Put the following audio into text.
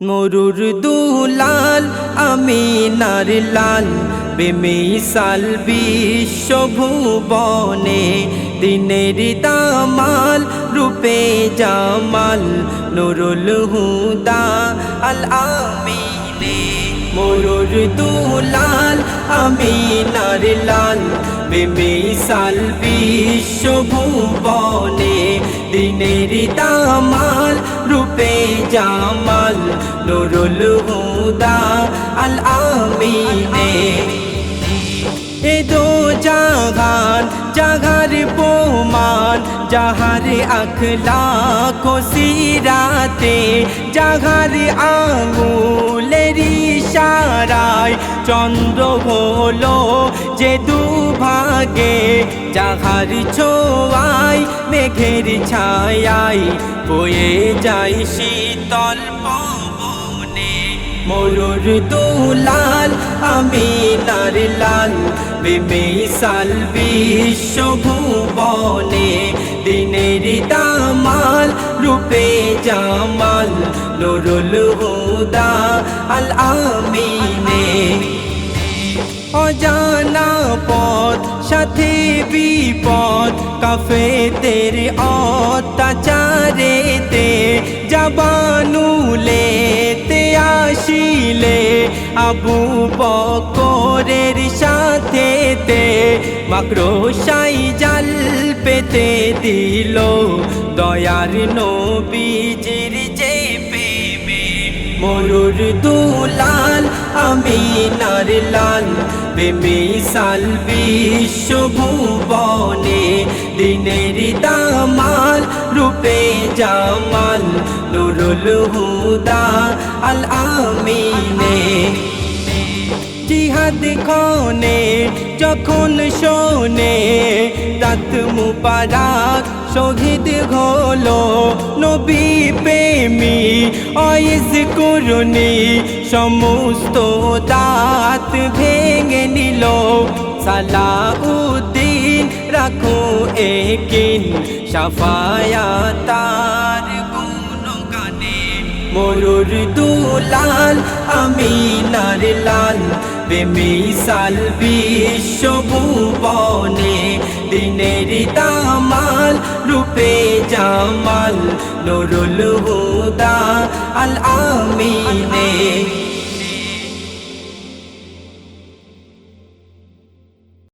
মরুর দুলাল আমিনার লাল বেমিসাল বিশ্বভুবনে দিনের দামাল রূপে জামাল নুরুল হুদা আল আমিনে। মরুর দুলাল আমিনার লাল বেমিসাল বিশ্বভুবনে দিনের দামাল রূপে জামাল নুরুল হুদা আল আমিনে। এ দো জাহান জাহার প্রমাণ যাহার আখলাক ও সিরাতে যাহার আঙুলের ইশারায় চন্দ্র হলো যে দুভাগে যাহার ছোঁয়ায় মেঘের ছায়ায় বয়ে যায় শীতল পবনে। মরুর দুলাল আমিনার লাল বেমিসাল বিশ্বভুবনে দিনের দামাল রূপে জামাল নুরুল হুদা আল আমিনে। অজানা পথ সাথে বিপদ কাফেরদের অত্যাচারেতে জাবানুলেতে আসিলে আবু বকরের সাথেতে মাকড়সাই জাল পেতে দিল দয়ার নবীজির যে প্রেমে। মরুর দুলাল আমিনার লাল বেমিসাল বিশ্বভুবনে দিনের দামাল রূপে জামাল নুরুল হুদা আল আমিনে। জিহাদ খনে যখন শোনে রাত মুবারক শহীদ হলো নবী প্রেমী ওয়াইজ কুরনি সমস্ত দাঁত ভেঙে নিল সালাউদ্দিন রাখো একিন শাফায়াতার গুণগানে। মরুর দুলাল আমিনার লাল বেমিসাল বিশ্বভুবনে দিনের দামাল রূপে জামাল নুরুল হুদা আল আমিনে।